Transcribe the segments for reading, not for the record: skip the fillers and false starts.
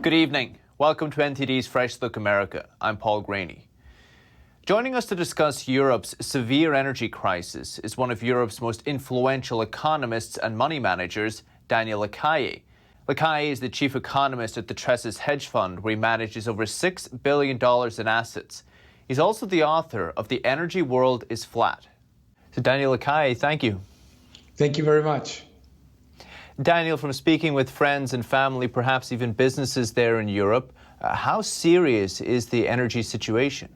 Good evening. Welcome to NTD's Fresh Look America. I'm Paul Graney. Joining us to discuss Europe's severe energy crisis is one of Europe's most influential economists and money managers, Daniel Lacalle. Lacalle is the chief economist at the Tressis hedge fund, where he manages over $6 billion in assets. He's also the author of The Energy World is Flat. So Daniel Lacalle, thank you. Thank you very much. Daniel, from speaking with friends and family, perhaps even businesses there in Europe, how serious is the energy situation?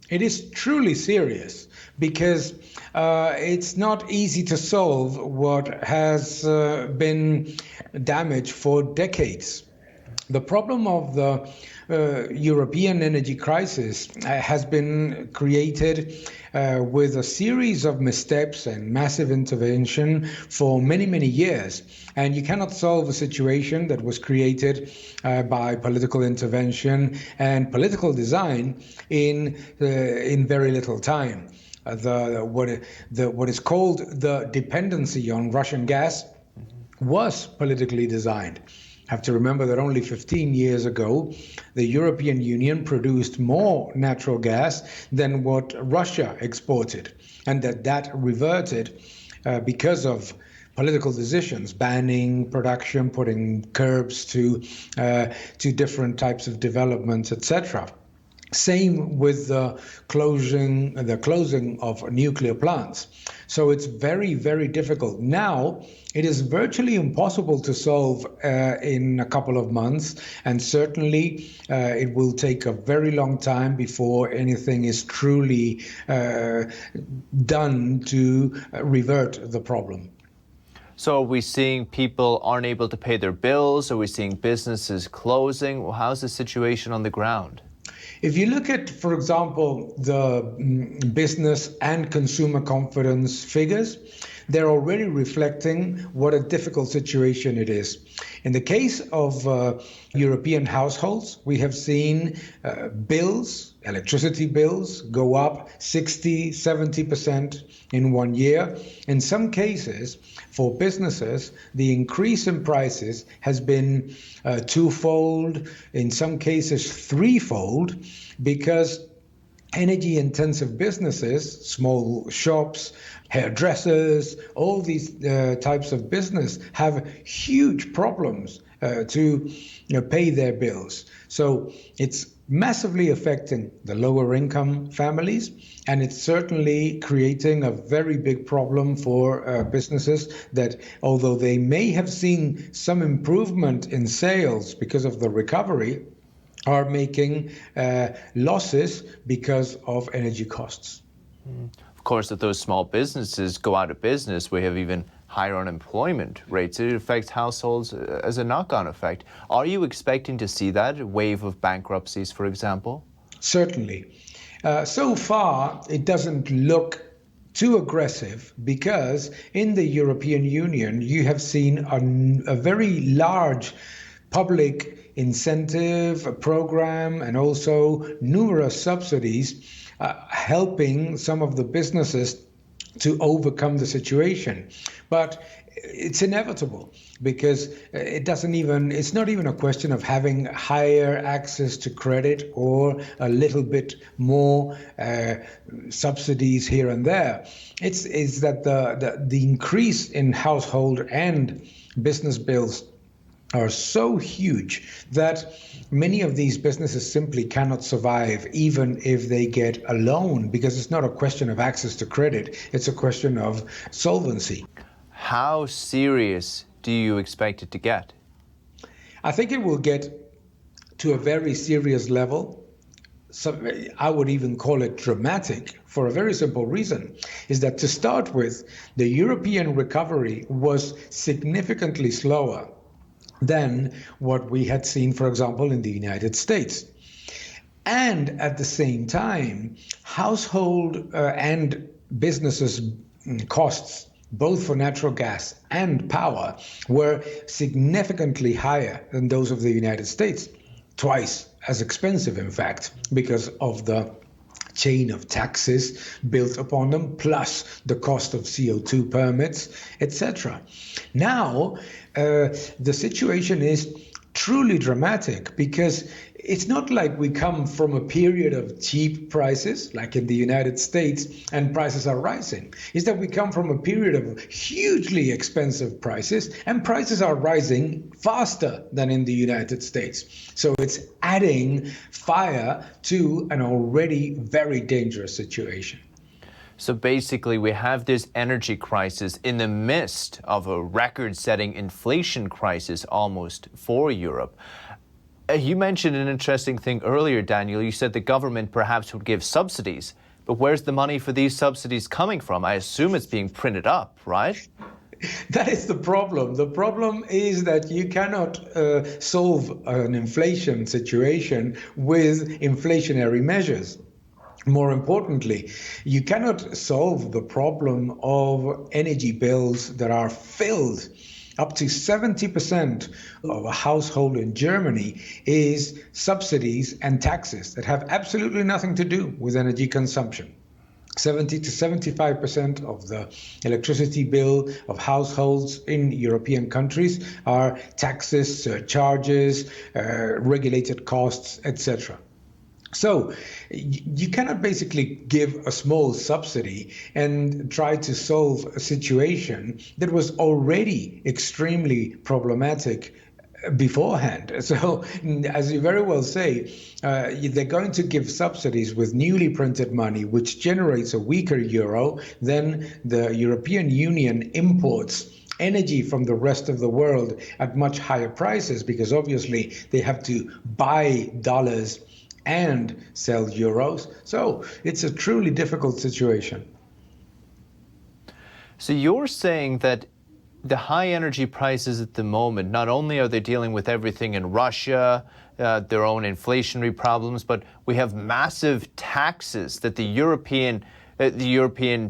It is truly serious because it's not easy to solve what has been damaged for decades. The problem of the European energy crisis has been created with a series of missteps and massive intervention for many, many years. And you cannot solve a situation that was created by political intervention and political design in very little time. What is called the dependency on Russian gas was politically designed. Have to remember that only 15 years ago, the European Union produced more natural gas than what Russia exported, and that reverted because of political decisions, banning production, putting curbs to different types of developments, etc. Same with the closing of nuclear plants. So it's very, very difficult. Now, it is virtually impossible to solve in a couple of months, and certainly it will take a very long time before anything is truly done to revert the problem. So are we seeing people aren't able to pay their bills? Are we seeing businesses closing? Well, how's the situation on the ground? If you look at, for example, the business and consumer confidence figures, they're already reflecting what a difficult situation it is. In the case of European households, we have seen bills, electricity bills, go up 60, 70% in 1 year. In some cases, for businesses, the increase in prices has been twofold, in some cases threefold, because energy-intensive businesses, small shops, hairdressers, all these types of business have huge problems to pay their bills. So it's massively affecting the lower income families, and it's certainly creating a very big problem for businesses that, although they may have seen some improvement in sales because of the recovery, are making losses because of energy costs. Of course, if those small businesses go out of business, we have even higher unemployment rates. It affects households as a knock-on effect. Are you expecting to see that, a wave of bankruptcies, for example? Certainly. So far, it doesn't look too aggressive because in the European Union, you have seen a very large public incentive program and also numerous subsidies helping some of the businesses to overcome the situation. But it's inevitable because it's not even a question of having higher access to credit or a little bit more subsidies here and there. It's that the increase in household and business bills are so huge that many of these businesses simply cannot survive even if they get a loan, because it's not a question of access to credit, it's a question of solvency. How serious do you expect it to get? I think it will get to a very serious level. So I would even call it dramatic, for a very simple reason, is that to start with, the European recovery was significantly slower than what we had seen, for example, in the United States. And at the same time, household and businesses' costs, both for natural gas and power, were significantly higher than those of the United States, twice as expensive, in fact, because of the chain of taxes built upon them, plus the cost of CO2 permits, etc. Now, the situation is truly dramatic because it's not like we come from a period of cheap prices, like in the United States, and prices are rising. It's that we come from a period of hugely expensive prices, and prices are rising faster than in the United States. So it's adding fire to an already very dangerous situation. So basically, we have this energy crisis in the midst of a record-setting inflation crisis almost for Europe. You mentioned an interesting thing earlier, Daniel. You said the government perhaps would give subsidies, but where's the money for these subsidies coming from? I assume it's being printed up, right? That is the problem. The problem is that you cannot solve an inflation situation with inflationary measures. More importantly, you cannot solve the problem of energy bills that are filled. Up to 70% of a household in Germany is subsidies and taxes that have absolutely nothing to do with energy consumption. 70 to 75% of the electricity bill of households in European countries are taxes, surcharges, regulated costs, etc. So you cannot basically give a small subsidy and try to solve a situation that was already extremely problematic beforehand. So, as you very well say, they're going to give subsidies with newly printed money, which generates a weaker euro. Then the European Union imports energy from the rest of the world at much higher prices because obviously they have to buy dollars and sell euros. So it's a truly difficult situation. So you're saying that the high energy prices at the moment, not only are they dealing with everything in Russia, their own inflationary problems, but we have massive taxes that the European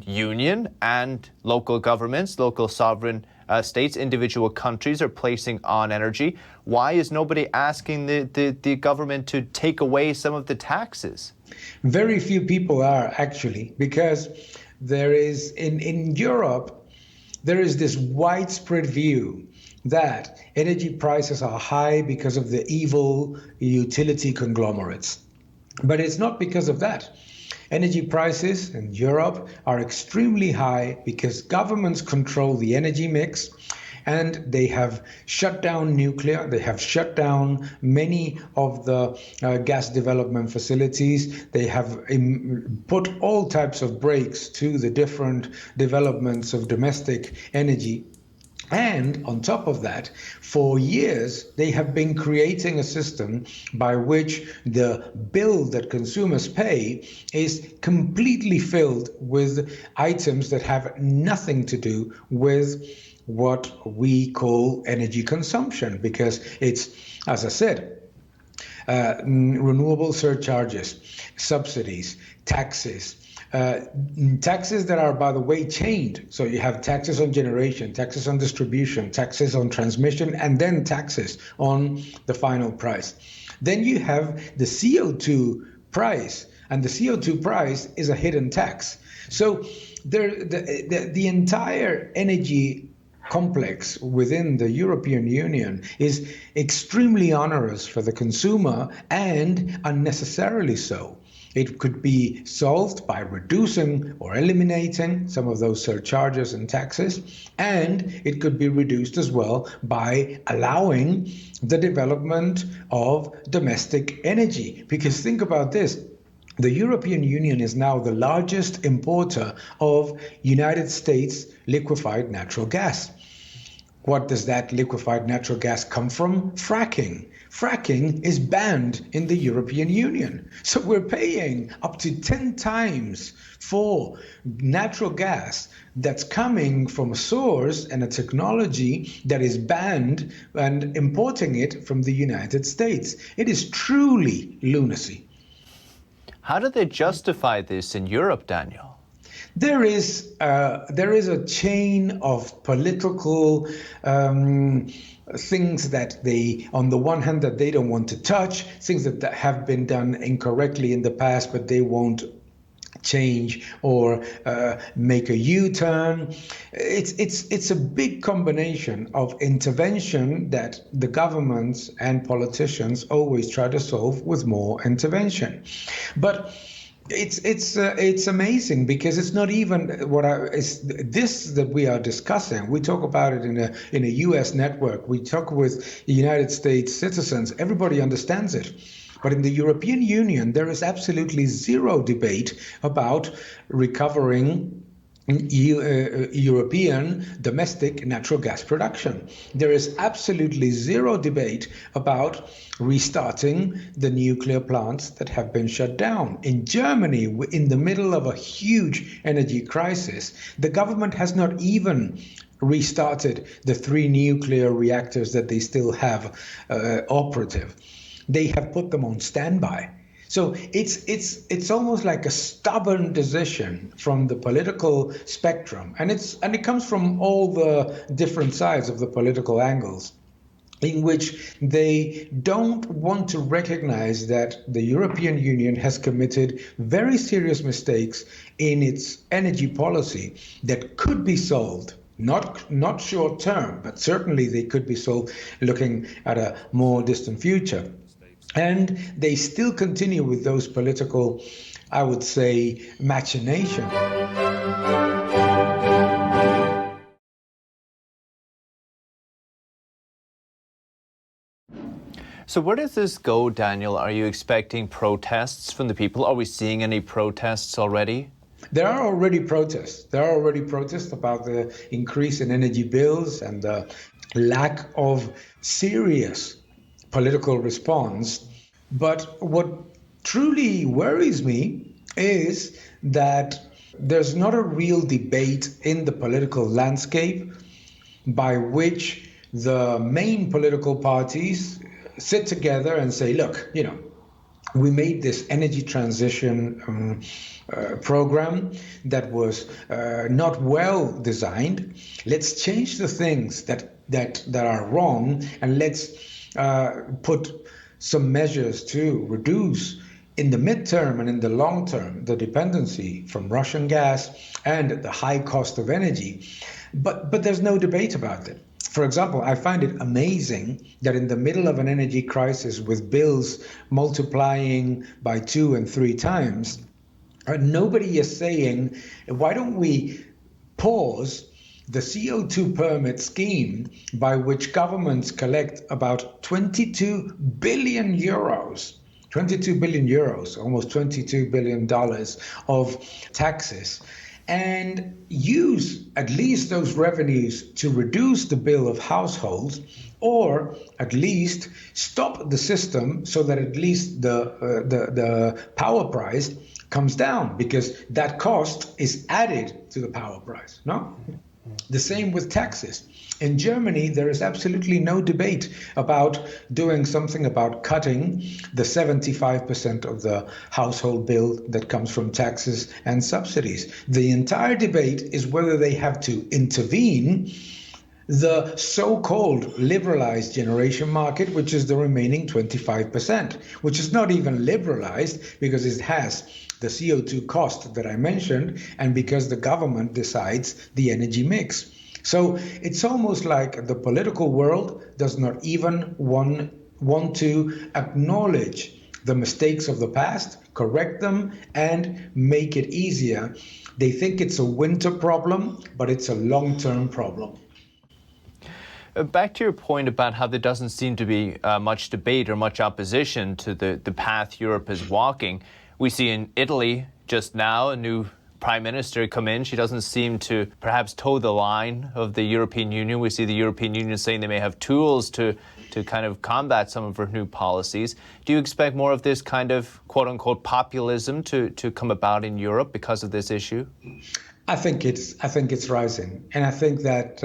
Union and local governments, local sovereign states, individual countries are placing on energy. Why is nobody asking the government to take away some of the taxes? Very few people are actually, because there is in Europe, there is this widespread view that energy prices are high because of the evil utility conglomerates. But it's not because of that. Energy prices in Europe are extremely high because governments control the energy mix and they have shut down nuclear, they have shut down many of the gas development facilities, they have put all types of brakes to the different developments of domestic energy. And on top of that, for years, they have been creating a system by which the bill that consumers pay is completely filled with items that have nothing to do with what we call energy consumption, because it's, as I said, renewable surcharges, subsidies, taxes, taxes that are, by the way, chained. So you have taxes on generation, taxes on distribution, taxes on transmission, and then taxes on the final price. Then you have the CO2 price, and the CO2 price is a hidden tax. So the entire energy complex within the European Union is extremely onerous for the consumer and unnecessarily so. It could be solved by reducing or eliminating some of those surcharges and taxes, and it could be reduced as well by allowing the development of domestic energy. Because think about this. The European Union is now the largest importer of United States liquefied natural gas. What does that liquefied natural gas come from? Fracking. Fracking is banned in the European Union. So we're paying up to 10 times for natural gas that's coming from a source and a technology that is banned and importing it from the United States. It is truly lunacy. How do they justify this in Europe, Daniel? There is a chain of political things that they, on the one hand, that they don't want to touch, things that have been done incorrectly in the past, but they won't change or make a U-turn. It's a big combination of intervention that the governments and politicians always try to solve with more intervention. But it's amazing because it's not even it's this that we are discussing. We talk about it in a U.S. network. We talk with United States citizens. Everybody understands it. But in the European Union, there is absolutely zero debate about recovering European domestic natural gas production. There is absolutely zero debate about restarting the nuclear plants that have been shut down. In Germany, in the middle of a huge energy crisis, the government has not even restarted the 3 nuclear reactors that they still have operative. They have put them on standby. So it's almost like a stubborn decision from the political spectrum, and it comes from all the different sides of the political angles, in which they don't want to recognize that the European Union has committed very serious mistakes in its energy policy that could be solved. Not short term, but certainly they could be solved looking at a more distant future. And they still continue with those political, I would say, machinations. So where does this go, Daniel? Are you expecting protests from the people? Are we seeing any protests already? There are already protests. There are already protests about the increase in energy bills and the lack of serious political response. But what truly worries me is that there's not a real debate in the political landscape by which the main political parties sit together and say, look, we made this energy transition program that was not well designed. Let's change the things that are wrong, and let's put some measures to reduce in the midterm and in the long term the dependency from Russian gas and the high cost of energy. But there's no debate about it. For example, I find it amazing that in the middle of an energy crisis with bills multiplying by 2 and 3 times, nobody is saying, why don't we pause the CO2 permit scheme by which governments collect about 22 billion euros, almost $22 billion of taxes, and use at least those revenues to reduce the bill of households, or at least stop the system so that at least the power price comes down, because that cost is added to the power price, no? The same with taxes. In Germany, there is absolutely no debate about doing something about cutting the 75% of the household bill that comes from taxes and subsidies. The entire debate is whether they have to intervene the so-called liberalized generation market, which is the remaining 25%, which is not even liberalized because it has the CO2 cost that I mentioned, and because the government decides the energy mix. So it's almost like the political world does not even want to acknowledge the mistakes of the past, correct them, and make it easier. They think it's a winter problem, but it's a long-term problem. Back to your point about how there doesn't seem to be much debate or much opposition to the path Europe is walking. We see in Italy just now a new prime minister come in. She doesn't seem to perhaps toe the line of the European Union. We see the European Union saying they may have tools to kind of combat some of her new policies. Do you expect more of this kind of quote-unquote populism to come about in Europe because of this issue? I think it's rising, and I think that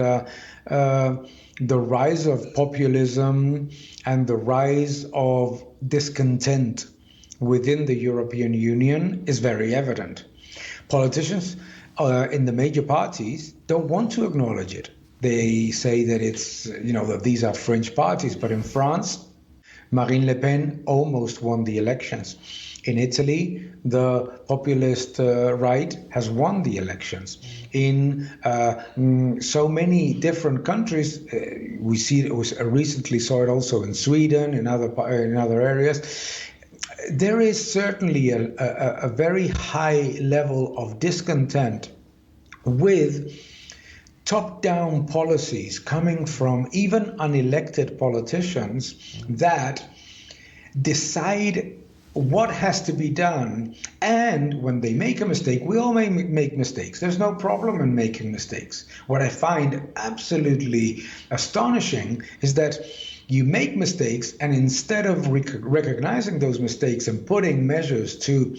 the rise of populism and the rise of discontent within the European Union is very evident. Politicians in the major parties don't want to acknowledge it. They say that it's, that these are fringe parties, but in France, Marine Le Pen almost won the elections. In Italy, the populist right has won the elections. In so many different countries, we see it was recently saw it also in Sweden, in other areas. There is certainly a very high level of discontent with top-down policies coming from even unelected politicians that decide what has to be done. And when they make a mistake, we all may make mistakes. There's no problem in making mistakes. What I find absolutely astonishing is that you make mistakes, and instead of recognizing those mistakes and putting measures to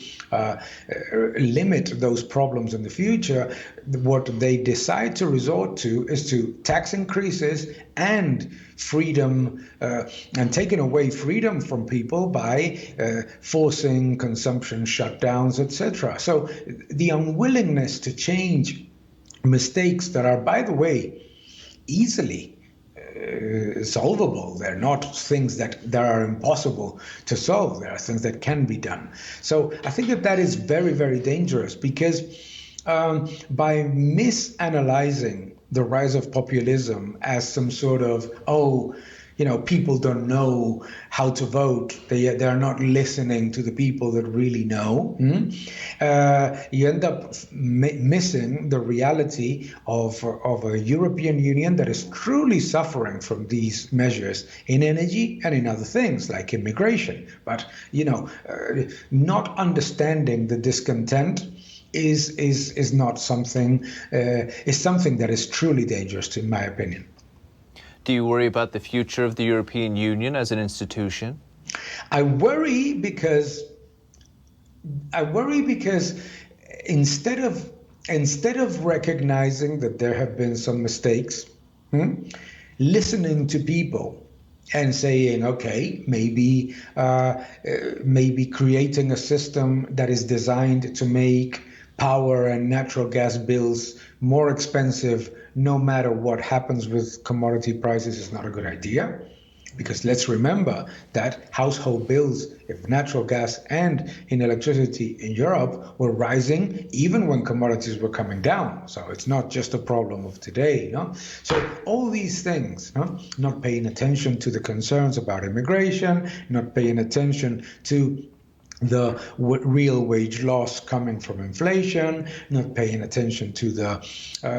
limit those problems in the future, what they decide to resort to is to tax increases and freedom, and taking away freedom from people by forcing consumption shutdowns, etc. So the unwillingness to change mistakes that are, by the way, easily solvable. They're not things that are impossible to solve. There are things that can be done. So I think that is very, very dangerous, because by misanalyzing the rise of populism as some sort of, people don't know how to vote. They are not listening to the people that really know. You end up missing the reality of a European Union that is truly suffering from these measures in energy and in other things like immigration. But not understanding the discontent is not something is something that is truly dangerous, in my opinion. Do you worry about the future of the European Union as an institution? I worry because instead of recognizing that there have been some mistakes, listening to people and saying, okay, maybe creating a system that is designed to make power and natural gas bills more expensive no matter what happens with commodity prices is not a good idea. Because let's remember that household bills of natural gas and in electricity in Europe were rising even when commodities were coming down. So it's not just a problem of today. So all these things, not paying attention to the concerns about immigration, not paying attention to the real wage loss coming from inflation, not paying attention to the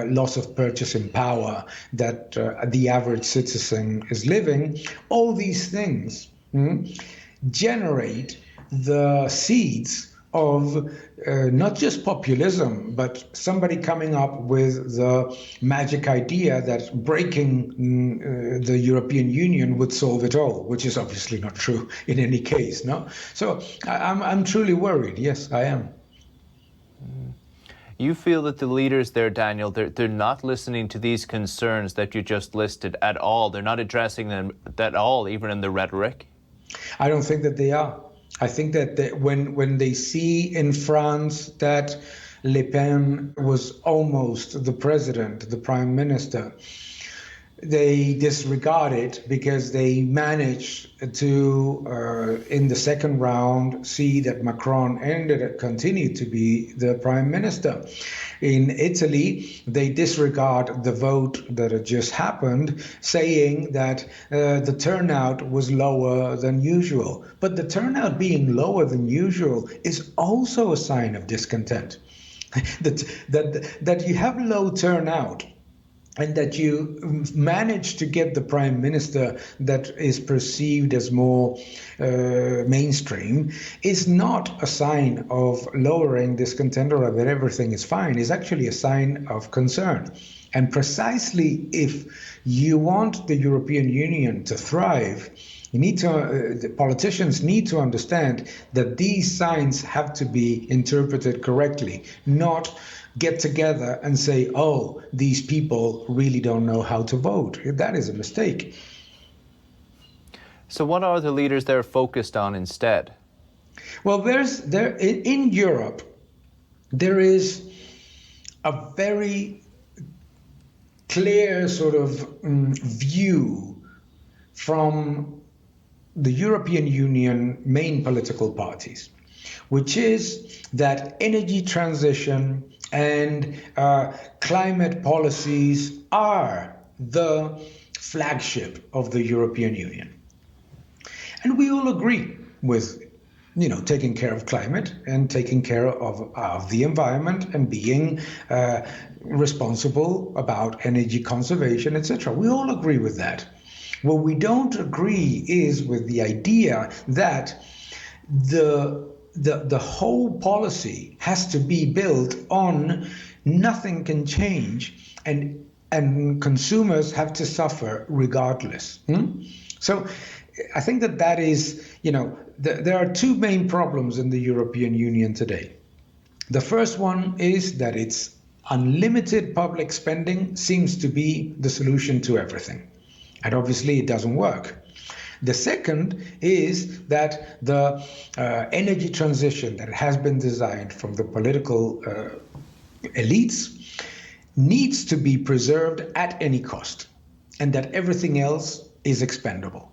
loss of purchasing power that the average citizen is living. All these things generate the seeds of not just populism, but somebody coming up with the magic idea that breaking the European Union would solve it all, which is obviously not true in any case. No, so I'm truly worried. Yes, I am. You feel that the leaders there, Daniel, they're not listening to these concerns that you just listed at all. They're not addressing them at all, even in the rhetoric. I don't think that they are. I think that when they see in France that Le Pen was almost the president, the prime minister, they disregard it because they managed to, in the second round, see that Macron continued to be the prime minister. In Italy, they disregard the vote that had just happened, saying that the turnout was lower than usual. But the turnout being lower than usual is also a sign of discontent. that you have low turnout and that you manage to get the prime minister that is perceived as more mainstream is not a sign of lowering discontent or that everything is fine. It's actually a sign of concern. And precisely if you want the European Union to thrive, the politicians need to understand that these signs have to be interpreted correctly, not get together and say, oh, these people really don't know how to vote. That is a mistake. So what are the leaders there focused on instead? Well, in Europe, there is a very clear sort of view from the European Union main political parties, which is that energy transition and climate policies are the flagship of the European Union. And we all agree with, taking care of climate and taking care of the environment and being responsible about energy conservation, etc. We all agree with that. What we don't agree is with the idea that the whole policy has to be built on nothing can change and consumers have to suffer regardless. So I think that is, there are two main problems in the European Union today. The first one is that its unlimited public spending seems to be the solution to everything. And obviously it doesn't work. The second is that the energy transition that has been designed from the political elites needs to be preserved at any cost, and that everything else is expendable.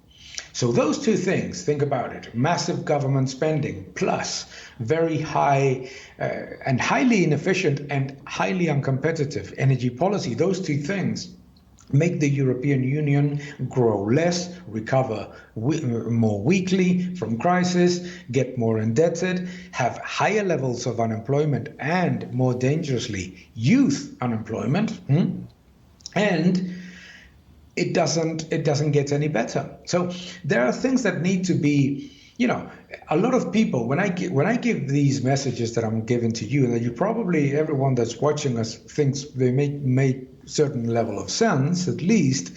So those two things, think about it, massive government spending plus very high and highly inefficient and highly uncompetitive energy policy, those two things make the European Union grow less, recover more weakly from crisis, get more indebted, have higher levels of unemployment and, more dangerously, youth unemployment, and it doesn't get any better. So there are things that need to be, a lot of people, when I give these messages that I'm giving to you, and that you probably, everyone that's watching us thinks they make certain level of sense, at least,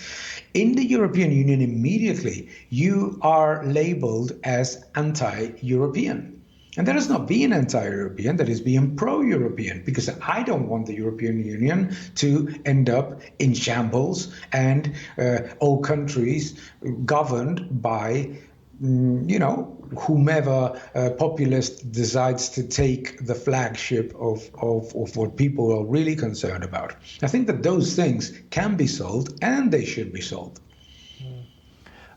in the European Union immediately, you are labeled as anti-European. And that is not being anti-European, that is being pro-European, because I don't want the European Union to end up in shambles and all countries governed by, whomever populist decides to take the flagship of what people are really concerned about. I think that those things can be solved and they should be solved.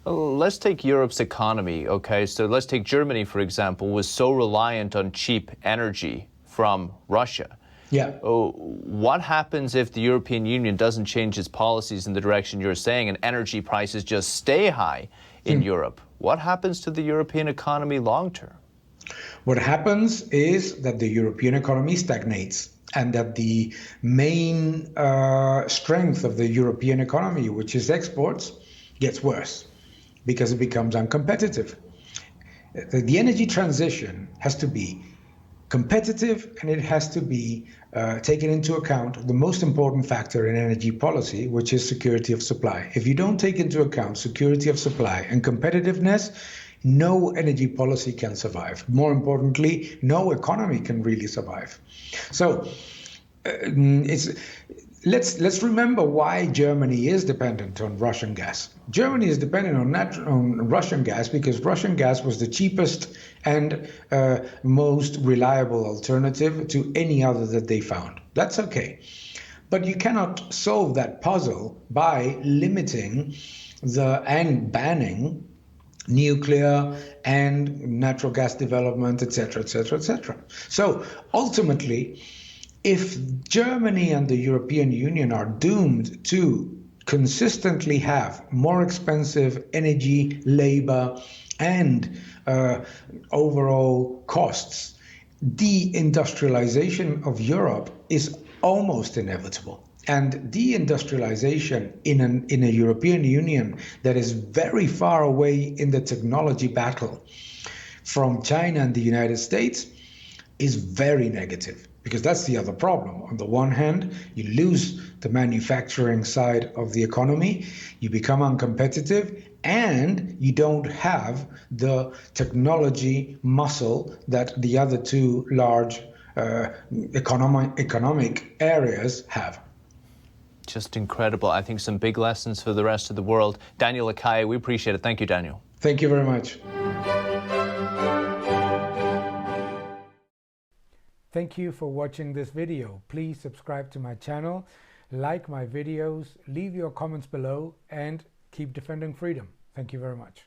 Let's take Europe's economy, okay? So let's take Germany, for example, was so reliant on cheap energy from Russia. Yeah. What happens if the European Union doesn't change its policies in the direction you're saying and energy prices just stay high in Europe? What happens to the European economy long term? What happens is that the European economy stagnates and that the main strength of the European economy, which is exports, gets worse, because it becomes uncompetitive. The energy transition has to be competitive, and it has to be taken into account the most important factor in energy policy, which is security of supply. If you don't take into account security of supply and competitiveness, no energy policy can survive. More importantly, no economy can really survive. So let's remember why Germany is dependent on Russian gas. Germany is dependent on Russian gas because Russian gas was the cheapest and most reliable alternative to any other that they found. That's okay. But you cannot solve that puzzle by limiting and banning nuclear and natural gas development, etc., etc., etc. So ultimately, if Germany and the European Union are doomed to consistently have more expensive energy, labor, and overall costs, deindustrialization of Europe is almost inevitable. And deindustrialization in a European Union that is very far away in the technology battle from China and the United States is very negative, because that's the other problem. On the one hand, you lose the manufacturing side of the economy, you become uncompetitive, and you don't have the technology muscle that the other two large economic areas have. Just incredible. I think some big lessons for the rest of the world. Daniel Lacalle, we appreciate it. Thank you, Daniel. Thank you very much. Thank you for watching this video. Please subscribe to my channel, like my videos, leave your comments below, and keep defending freedom. Thank you very much.